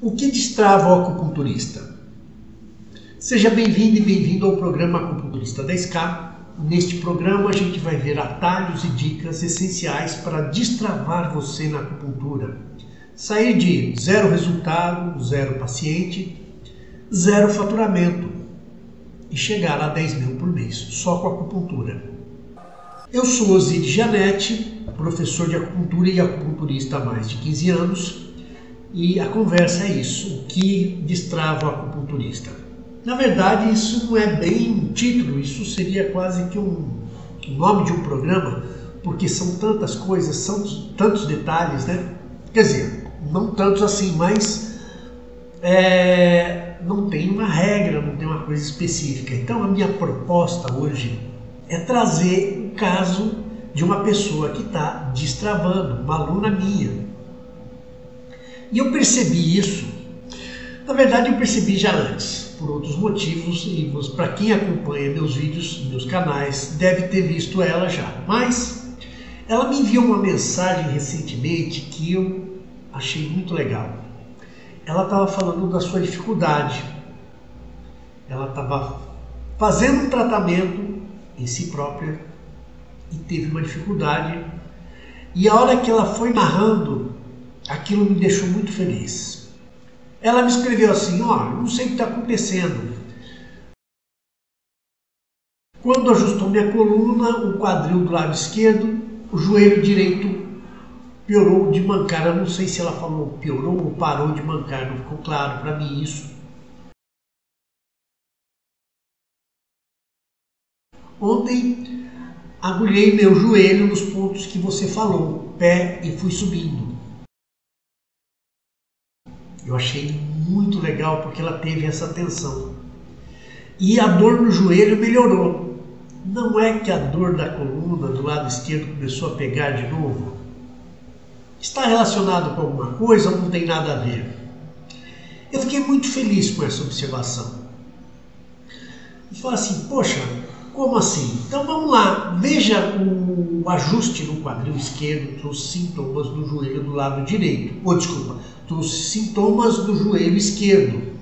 O que destrava o acupunturista? Seja bem-vindo e bem-vindo ao programa Acupunturista 10K. Neste programa a gente vai ver atalhos e dicas essenciais para destravar você na acupuntura. Sair de zero resultado, zero paciente, zero faturamento e chegar a 10 mil por mês, só com acupuntura. Eu sou Osiris Janete, professor de acupuntura e acupunturista há mais de 15 anos. E a conversa é isso, o que destrava o acupunturista. Na verdade, isso não é bem um título, isso seria quase que o nome de um programa, porque são tantas coisas, são tantos detalhes, né? Quer dizer, não tantos assim, mas não tem uma regra, não tem uma coisa específica. Então, a minha proposta hoje é trazer o caso de uma pessoa que está destravando, uma aluna minha. E eu percebi isso, na verdade eu percebi já antes, por outros motivos, e para quem acompanha meus vídeos, meus canais, deve ter visto ela já. Mas ela me enviou uma mensagem recentemente que eu achei muito legal. Ela estava falando da sua dificuldade. Ela estava fazendo um tratamento em si própria e teve uma dificuldade. E a hora que ela foi narrando, aquilo me deixou muito feliz. Ela me escreveu assim: não sei o que está acontecendo. Quando ajustou minha coluna, o quadril do lado esquerdo, o joelho direito piorou de mancar. Eu não sei se ela falou piorou ou parou de mancar, não ficou claro para mim isso. Ontem agulhei meu joelho nos pontos que você falou, pé, e fui subindo. Eu achei muito legal porque ela teve essa atenção. E a dor no joelho melhorou. Não é que a dor da coluna do lado esquerdo começou a pegar de novo? Está relacionado com alguma coisa ou não tem nada a ver? Eu fiquei muito feliz com essa observação. E falei assim, poxa, como assim? Então vamos lá, veja o ajuste no quadril esquerdo, trouxe sintomas do joelho do lado direito. Trouxe sintomas do joelho esquerdo.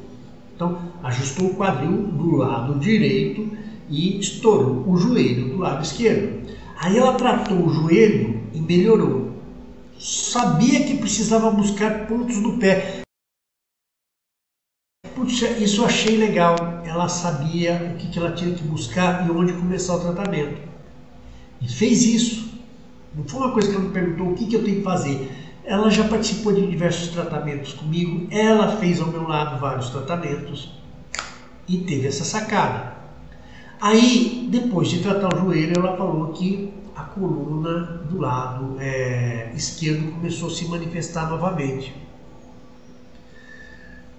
Então, ajustou o quadril do lado direito e estourou o joelho do lado esquerdo. Aí ela tratou o joelho e melhorou. Sabia que precisava buscar pontos do pé. Puxa, isso eu achei legal. Ela sabia o que ela tinha que buscar e onde começar o tratamento. E fez isso. Não foi uma coisa que ela me perguntou o que eu tenho que fazer. Ela já participou de diversos tratamentos comigo. Ela fez ao meu lado vários tratamentos e teve essa sacada. Aí, depois de tratar o joelho, ela falou que a coluna do lado esquerdo começou a se manifestar novamente.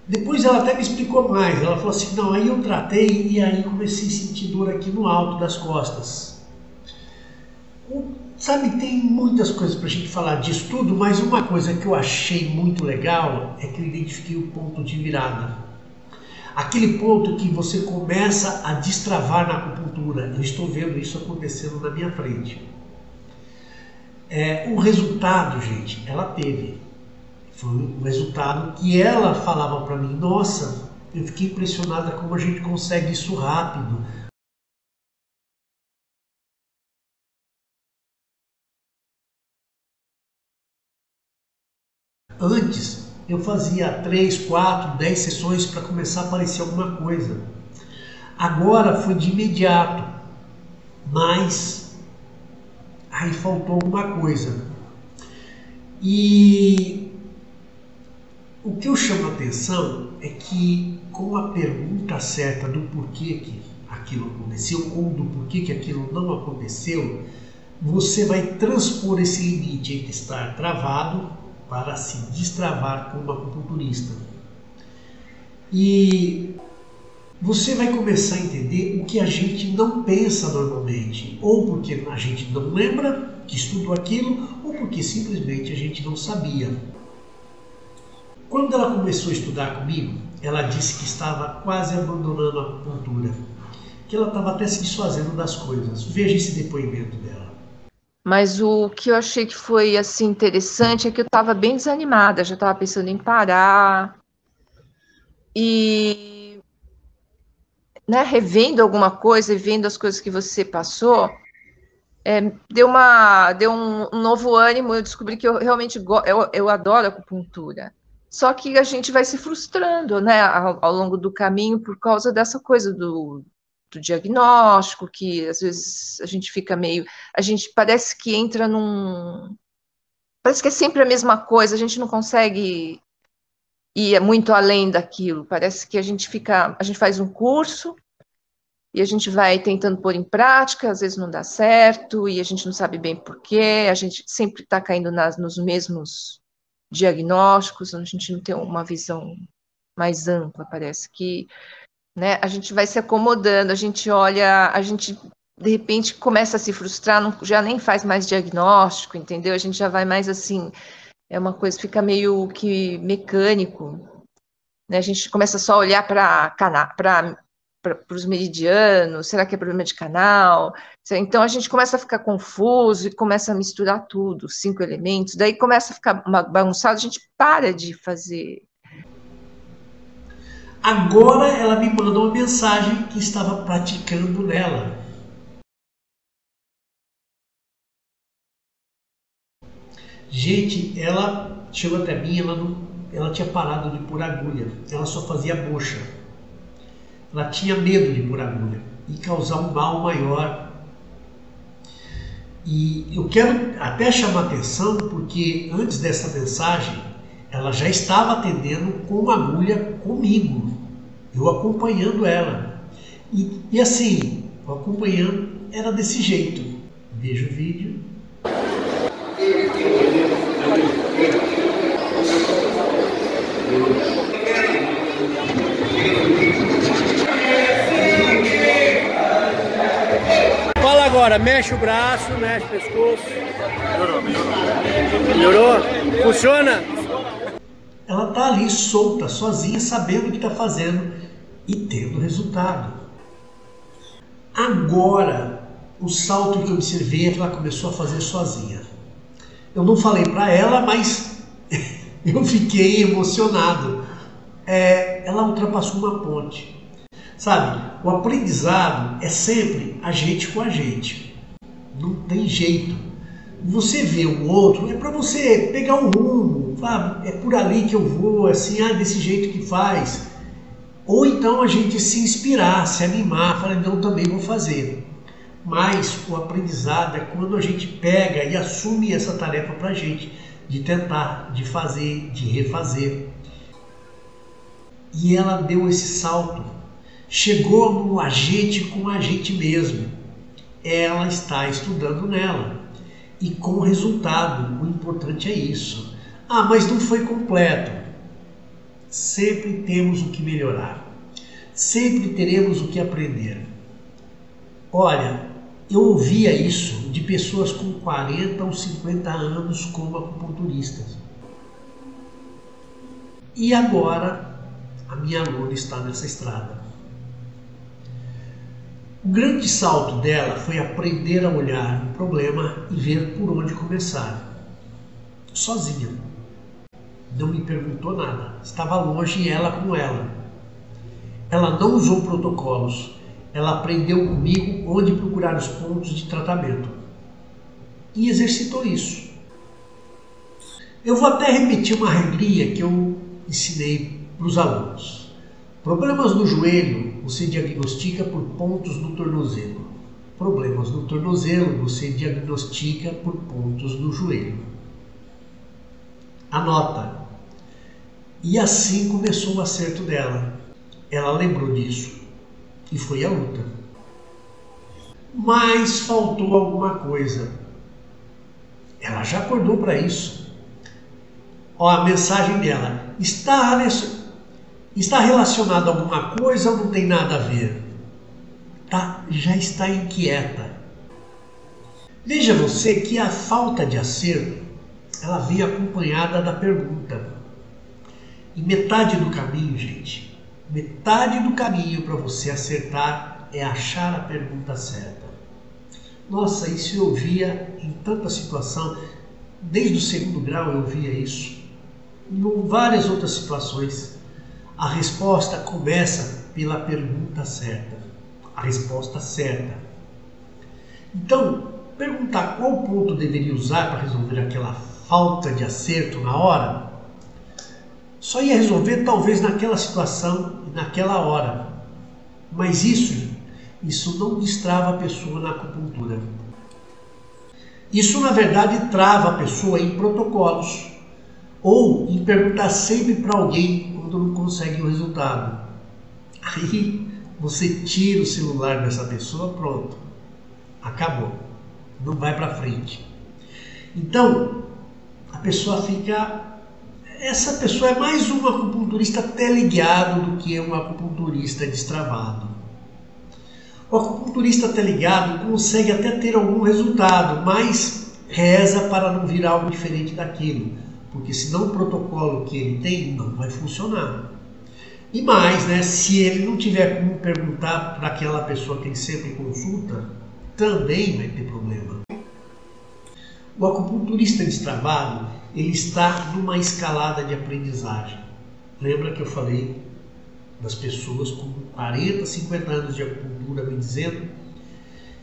Depois ela até me explicou mais, ela falou assim, não, aí eu tratei e aí comecei a sentir dor aqui no alto das costas. Sabe, tem muitas coisas para a gente falar disso tudo, mas uma coisa que eu achei muito legal é que eu identifiquei o ponto de virada. Aquele ponto que você começa a destravar na acupuntura. Eu estou vendo isso acontecendo na minha frente. O resultado, gente, ela teve. Foi um resultado que ela falava para mim, nossa, eu fiquei impressionada como a gente consegue isso rápido. Antes, eu fazia 3, 4, 10 sessões para começar a aparecer alguma coisa. Agora foi de imediato, mas aí faltou alguma coisa. E o que eu chamo a atenção é que com a pergunta certa do porquê que aquilo aconteceu ou do porquê que aquilo não aconteceu, você vai transpor esse limite entre estar travado para se destravar como acupunturista. E você vai começar a entender o que a gente não pensa normalmente, ou porque a gente não lembra que estudou aquilo, ou porque simplesmente a gente não sabia. Quando ela começou a estudar comigo, ela disse que estava quase abandonando a acupuntura, que ela estava até se desfazendo das coisas. Veja esse depoimento dela. Mas o que eu achei que foi assim interessante é que eu estava bem desanimada, já estava pensando em parar. E, né, revendo alguma coisa e vendo as coisas que você passou, deu um novo ânimo. Eu descobri que eu realmente eu adoro acupuntura. Só que a gente vai se frustrando, né, ao longo do caminho por causa dessa coisa do diagnóstico, que às vezes a gente fica meio. A gente parece que entra num. Parece que é sempre a mesma coisa, a gente não consegue ir muito além daquilo. Parece que a gente faz um curso e a gente vai tentando pôr em prática, às vezes não dá certo, e a gente não sabe bem por quê, a gente sempre está caindo nos mesmos diagnósticos, a gente não tem uma visão mais ampla, parece que, né, a gente vai se acomodando, a gente olha, a gente de repente começa a se frustrar, já nem faz mais diagnóstico, entendeu? A gente já vai mais assim, é uma coisa, fica meio que mecânico, né? A gente começa só a olhar para os meridianos, será que é problema de canal? Então a gente começa a ficar confuso e começa a misturar tudo, 5 elementos, daí começa a ficar bagunçado, a gente para de fazer. Agora ela me manda uma mensagem que estava praticando nela. Gente, ela chegou até mim, ela tinha parado de pôr agulha, ela só fazia bocha. Ela tinha medo de pôr agulha e causar um mal maior. E eu quero até chamar atenção porque antes dessa mensagem ela já estava atendendo com agulha comigo, eu acompanhando ela. E assim, acompanhando era desse jeito. Veja o vídeo. Fala agora, mexe o braço, mexe o pescoço. Melhorou? Funciona? Ela tá ali solta, sozinha, sabendo o que está fazendo e tendo resultado. Agora, o salto que eu observei é que ela começou a fazer sozinha. Eu não falei para ela, mas eu fiquei emocionado. Ela ultrapassou uma ponte. Sabe, o aprendizado é sempre a gente com a gente. Não tem jeito. Você vê o outro, é para você pegar um rumo, sabe? É por ali que eu vou, assim, desse jeito que faz. Ou então a gente se inspirar, se animar, falar, não, também vou fazer. Mas o aprendizado é quando a gente pega e assume essa tarefa para a gente, de tentar, de fazer, de refazer. E ela deu esse salto, chegou no a gente com a gente mesmo. Ela está estudando nela e com resultado, o importante é isso. Mas não foi completo. Sempre temos o que melhorar, sempre teremos o que aprender. Olha, eu ouvia isso de pessoas com 40 ou 50 anos como acupunturistas. E agora a minha aluna está nessa estrada. O grande salto dela foi aprender a olhar o problema e ver por onde começar. Sozinha. Não me perguntou nada. Estava longe ela com ela. Ela não usou protocolos. Ela aprendeu comigo onde procurar os pontos de tratamento. E exercitou isso. Eu vou até repetir uma regrinha que eu ensinei para os alunos. Problemas no joelho você diagnostica por pontos no tornozelo. Problemas no tornozelo você diagnostica por pontos no joelho. Anota. E assim começou o acerto dela. Ela lembrou disso e foi à luta. Mas faltou alguma coisa. Ela já acordou para isso. A mensagem dela. Está relacionado a alguma coisa ou não tem nada a ver? Já está inquieta. Veja você que a falta de acerto, ela vem acompanhada da pergunta. E metade do caminho, gente, metade do caminho para você acertar é achar a pergunta certa. Nossa, isso eu via em tanta situação, desde o 2º grau eu via isso, em várias outras situações. A resposta começa pela pergunta certa, a resposta certa. Então, perguntar qual ponto deveria usar para resolver aquela falta de acerto na hora, só ia resolver talvez naquela situação e naquela hora. Mas isso não destrava a pessoa na acupuntura. Isso, na verdade, trava a pessoa em protocolos ou em perguntar sempre para alguém quando não consegue o resultado. Aí você tira o celular dessa pessoa, pronto, acabou, não vai para frente. Então, a pessoa fica... Essa pessoa é mais um acupunturista teleguiado do que um acupunturista destravado. O acupunturista teleguiado consegue até ter algum resultado, mas reza para não vir algo diferente daquilo, porque senão o protocolo que ele tem não vai funcionar. E mais, né, se ele não tiver como perguntar para aquela pessoa que ele sempre consulta, também vai ter problema. O acupunturista destravado, ele está numa escalada de aprendizagem. Lembra que eu falei das pessoas com 40, 50 anos de acupuntura me dizendo?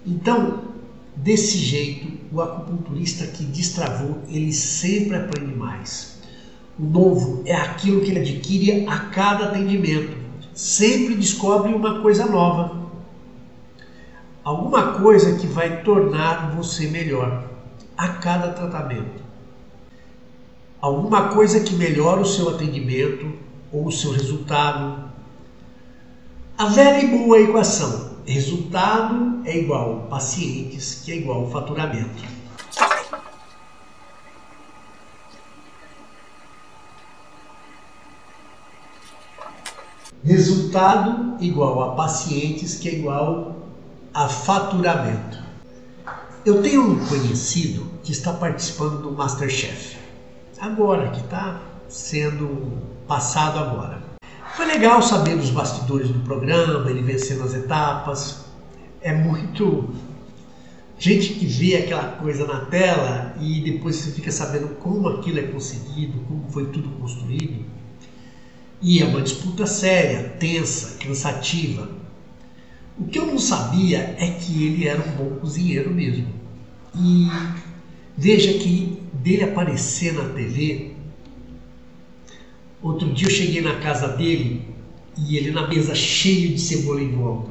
Então, desse jeito, o acupunturista que destravou, ele sempre aprende mais. O novo é aquilo que ele adquire a cada atendimento. Sempre descobre uma coisa nova. Alguma coisa que vai tornar você melhor a cada tratamento. Alguma coisa que melhora o seu atendimento ou o seu resultado. A velha e boa equação: resultado é igual pacientes, que é igual faturamento. Resultado igual a pacientes, que é igual a faturamento. Eu tenho um conhecido que está participando do MasterChef. Agora, que está sendo passado agora. Foi legal saber dos bastidores do programa, ele vencendo as etapas. É muito... gente que vê aquela coisa na tela e depois você fica sabendo como aquilo é conseguido, como foi tudo construído. E é uma disputa séria, tensa, cansativa. O que eu não sabia é que ele era um bom cozinheiro mesmo. E veja que dele aparecer na TV, outro dia eu cheguei na casa dele e ele na mesa cheio de cebola em volta.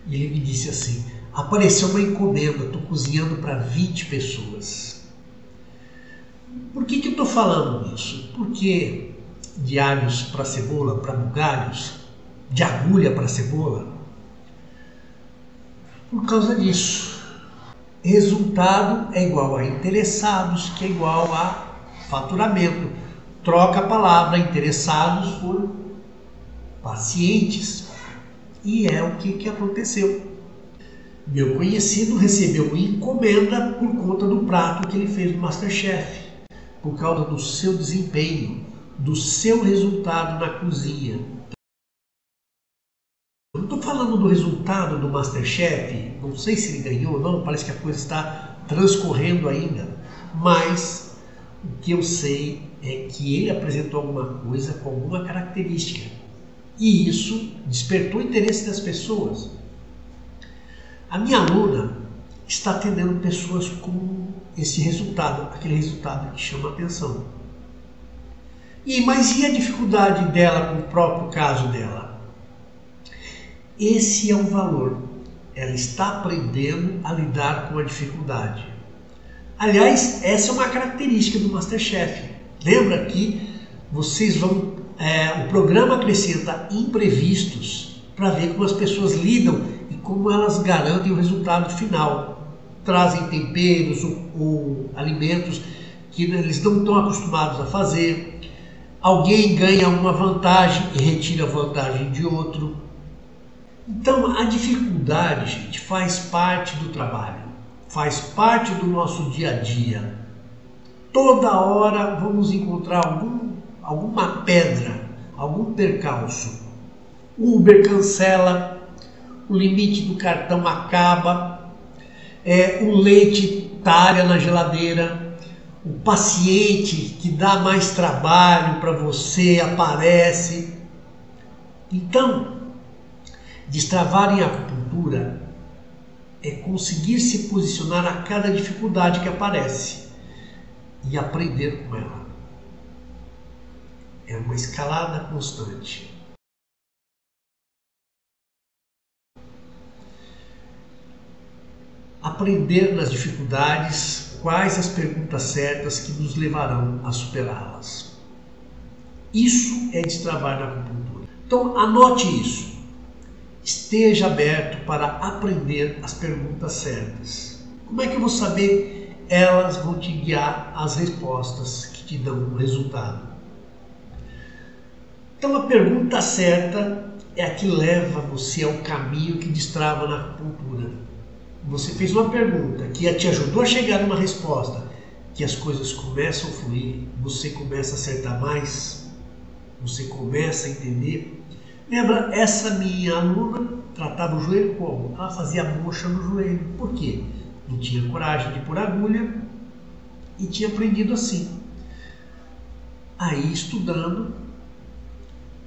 E ele me disse assim: apareceu uma encomenda, estou cozinhando para 20 pessoas. Por que eu estou falando isso? Porque de alhos para cebola, para bugalhos, de agulha para cebola, por causa disso. Resultado é igual a interessados, que é igual a faturamento. Troca a palavra interessados por pacientes. E é o que aconteceu. Meu conhecido recebeu uma encomenda por conta do prato que ele fez no MasterChef, por causa do seu desempenho, do seu resultado na cozinha. Eu não estou falando do resultado do MasterChef, não sei se ele ganhou ou não, parece que a coisa está transcorrendo ainda, mas o que eu sei é que ele apresentou alguma coisa com alguma característica e isso despertou o interesse das pessoas. A minha aluna está atendendo pessoas com esse resultado, aquele resultado que chama atenção. Mas e a dificuldade dela com o próprio caso dela? Esse é o valor. Ela está aprendendo a lidar com a dificuldade. Aliás, essa é uma característica do MasterChef. Lembra que vocês vão... o programa acrescenta imprevistos para ver como as pessoas lidam e como elas garantem o resultado final. Trazem temperos ou alimentos que eles não estão acostumados a fazer. Alguém ganha uma vantagem e retira a vantagem de outro. Então, a dificuldade, gente, faz parte do trabalho, faz parte do nosso dia a dia. Toda hora vamos encontrar alguma pedra, algum percalço. O Uber cancela, o limite do cartão acaba, o leite talha na geladeira, o paciente que dá mais trabalho para você aparece. Então, destravar em acupuntura é conseguir se posicionar a cada dificuldade que aparece e aprender com ela. É uma escalada constante. Aprender nas dificuldades quais as perguntas certas que nos levarão a superá-las. Isso é destravar na acupuntura. Então, anote isso. Esteja aberto para aprender as perguntas certas. Como é que eu vou saber? Elas vão te guiar às respostas que te dão o resultado. Então, a pergunta certa é a que leva você ao caminho que destrava na acupuntura. Você fez uma pergunta que te ajudou a chegar numa resposta, que as coisas começam a fluir, você começa a acertar mais, você começa a entender. Lembra, essa minha aluna tratava o joelho como? Ela fazia mocha no joelho. Por quê? Não tinha coragem de pôr agulha e tinha aprendido assim. Aí, estudando,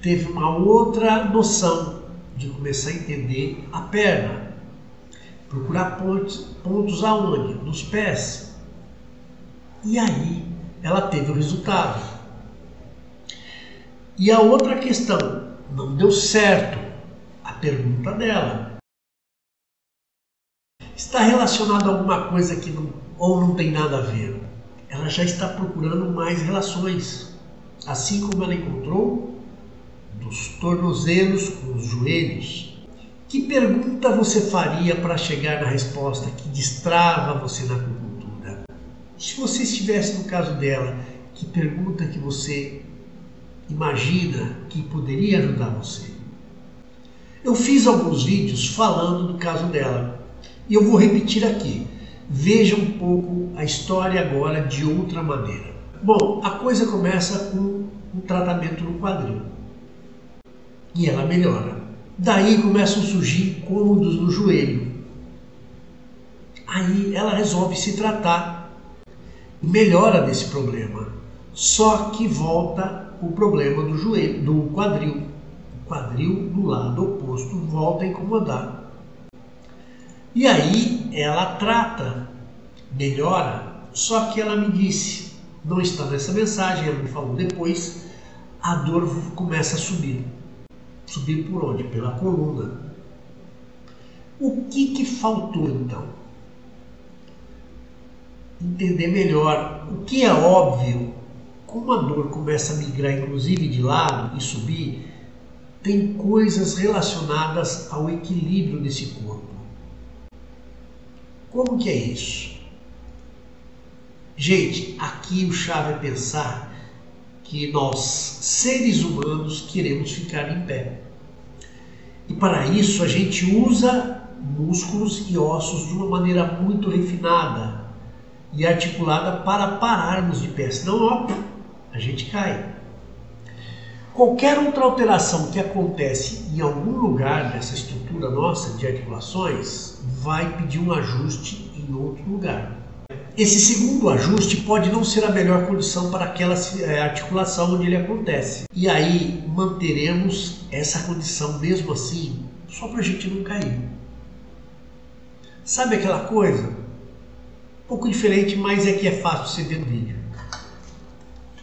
teve uma outra noção de começar a entender a perna. Procurar pontos aonde? Nos pés. E aí ela teve o resultado. E a outra questão, não deu certo a pergunta dela. Está relacionado a alguma coisa que não tem nada a ver. Ela já está procurando mais relações. Assim como ela encontrou dos tornozelos com os joelhos. Que pergunta você faria para chegar na resposta que destrava você na acupuntura? Se você estivesse no caso dela, que pergunta que você imagina que poderia ajudar você? Eu fiz alguns vídeos falando do caso dela e eu vou repetir aqui. Veja um pouco a história agora de outra maneira. Bom, a coisa começa com um tratamento no quadril e ela melhora. Daí começam a surgir incômodos no joelho. Aí ela resolve se tratar e melhora desse problema. Só que volta o problema do joelho, do quadril. O quadril do lado oposto volta a incomodar. E aí ela trata, melhora, só que ela me disse, não está nessa mensagem, ela me falou depois, a dor começa a subir. Subir por onde? Pela coluna. O que faltou então? Entender melhor. O que é óbvio, como a dor começa a migrar inclusive de lado e subir, tem coisas relacionadas ao equilíbrio desse corpo. Como que é isso? Gente, aqui o chave é pensar que nós, seres humanos, queremos ficar em pé. E para isso a gente usa músculos e ossos de uma maneira muito refinada e articulada para pararmos de pé, senão ó, a gente cai. Qualquer outra alteração que acontece em algum lugar dessa estrutura nossa de articulações vai pedir um ajuste em outro lugar. Esse segundo ajuste pode não ser a melhor condição para aquela articulação onde ele acontece. E aí manteremos essa condição mesmo assim, só para a gente não cair. Sabe aquela coisa? Um pouco diferente, mas é que é fácil você ver no vídeo.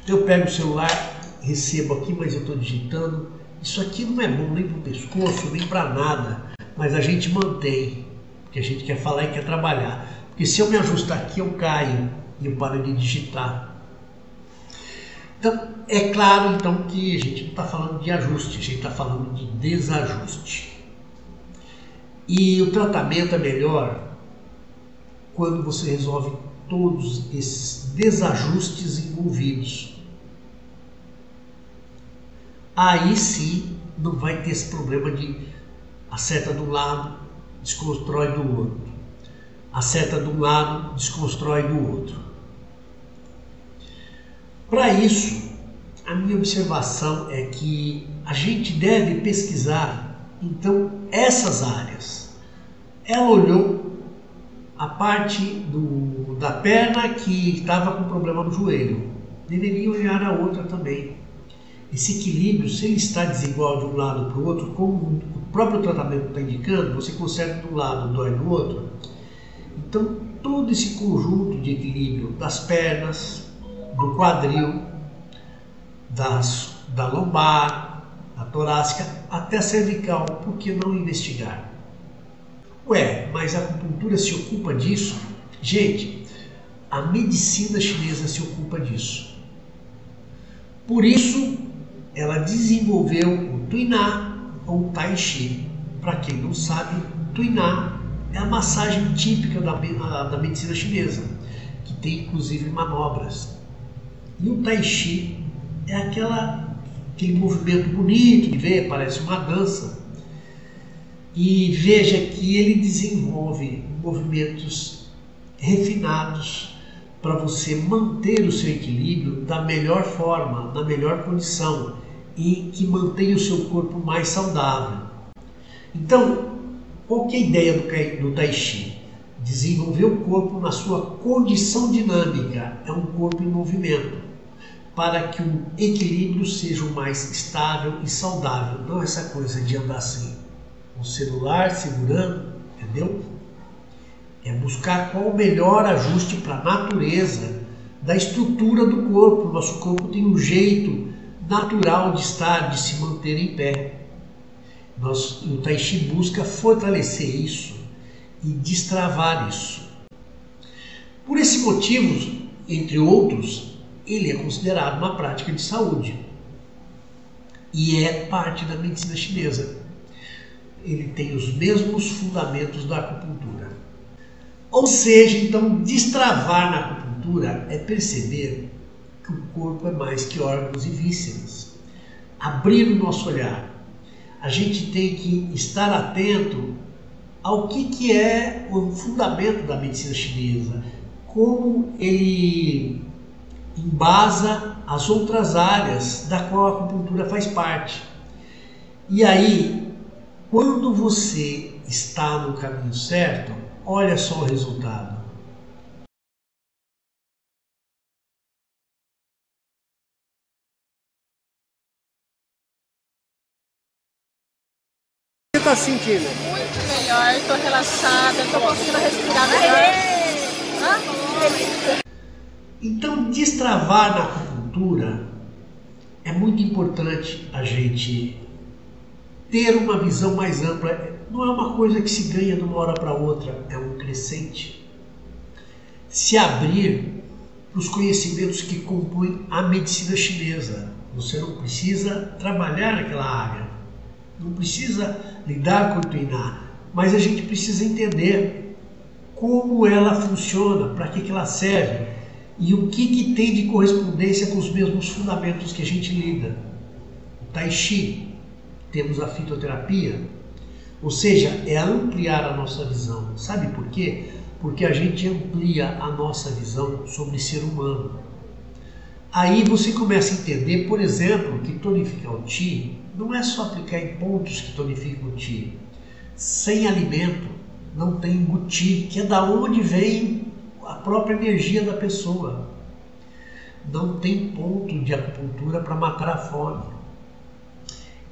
Eu pego o celular, recebo aqui, mas eu estou digitando. Isso aqui não é bom nem para o pescoço, nem para nada. Mas a gente mantém, porque a gente quer falar e quer trabalhar. Porque se eu me ajustar aqui, eu caio e eu paro de digitar. Então, é claro então, que a gente não está falando de ajuste, a gente está falando de desajuste. E o tratamento é melhor quando você resolve todos esses desajustes envolvidos. Aí sim, não vai ter esse problema de acerta de um lado, desconstrói do outro. Acerta de um lado, desconstrói do outro. Para isso, a minha observação é que a gente deve pesquisar, então, essas áreas. Ela olhou a parte da perna que estava com problema no joelho. Deveria olhar a outra também. esse equilíbrio, se ele está desigual de um lado para o outro, como o próprio tratamento está indicando, você conserta de um lado, dói no outro. Então, todo esse conjunto de equilíbrio das pernas, do quadril, da lombar, da torácica, até a cervical, por que não investigar? Ué, mas a acupuntura se ocupa disso? Gente, a medicina chinesa se ocupa disso. Por isso, ela desenvolveu o Tuiná ou Tai Chi. Para quem não sabe, Tuiná é a massagem típica da medicina chinesa, que tem inclusive manobras. E o Tai Chi é aquele movimento bonito de ver, parece uma dança. E veja que ele desenvolve movimentos refinados para você manter o seu equilíbrio da melhor forma, na melhor condição e que mantenha o seu corpo mais saudável. Então, qual que é a ideia do Tai Chi? Desenvolver o corpo na sua condição dinâmica, é um corpo em movimento, para que o equilíbrio seja o mais estável e saudável, não essa coisa de andar assim, o celular segurando, entendeu? É buscar qual o melhor ajuste para a natureza da estrutura do corpo. O nosso corpo tem um jeito natural de estar, de se manter em pé. O Tai Chi busca fortalecer isso e destravar isso. Por esse motivo, entre outros, ele é considerado uma prática de saúde e é parte da medicina chinesa. Ele tem os mesmos fundamentos da acupuntura. Ou seja, então, destravar na acupuntura é perceber que o corpo é mais que órgãos e vísceras. Abrir o nosso olhar. A gente tem que estar atento ao que é o fundamento da medicina chinesa, como ele embasa as outras áreas da qual a acupuntura faz parte. E aí, quando você está no caminho certo, olha só o resultado. O que você está sentindo? Muito melhor, estou relaxada, estou conseguindo respirar melhor. Então, destravar na acupuntura é muito importante a gente ter uma visão mais ampla. Não é uma coisa que se ganha de uma hora para outra, é um crescente. Se abrir para os conhecimentos que compõem a medicina chinesa. Você não precisa trabalhar naquela área, não precisa lidar com o Tuiná, mas a gente precisa entender como ela funciona, para que ela serve e o que tem de correspondência com os mesmos fundamentos que a gente lida. O Tai Chi, temos a fitoterapia, ou seja, é ampliar a nossa visão. Sabe por quê? Porque a gente amplia a nossa visão sobre ser humano. Aí você começa a entender, por exemplo, que tonificar o Qi não é só aplicar em pontos que tonificam o Qi. Sem alimento não tem o Qi, que é da onde vem a própria energia da pessoa. Não tem ponto de acupuntura para matar a fome.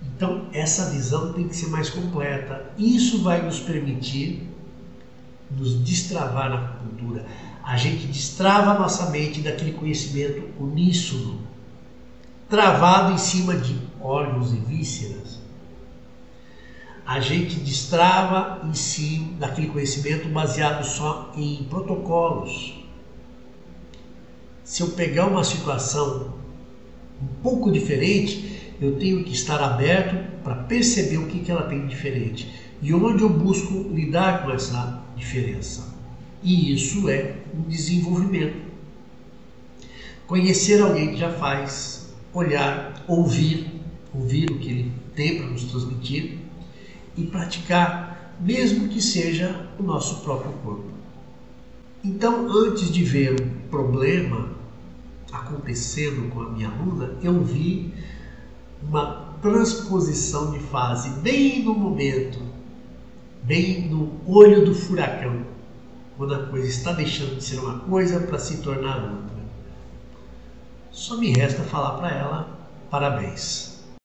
Então, essa visão tem que ser mais completa. Isso vai nos permitir nos destravar na acupuntura. A gente destrava a nossa mente daquele conhecimento uníssono, travado em cima de órgãos e vísceras. A gente destrava em cima daquele conhecimento baseado só em protocolos. Se eu pegar uma situação um pouco diferente, eu tenho que estar aberto para perceber o que ela tem de diferente e onde eu busco lidar com essa diferença. E isso é um desenvolvimento. Conhecer alguém que já faz, olhar, ouvir o que ele tem para nos transmitir e praticar, mesmo que seja o nosso próprio corpo. Então, antes de ver um problema acontecendo com a minha aluna, eu vi uma transposição de fase bem no momento, bem no olho do furacão, quando a coisa está deixando de ser uma coisa para se tornar outra. Só me resta falar para ela Parabéns.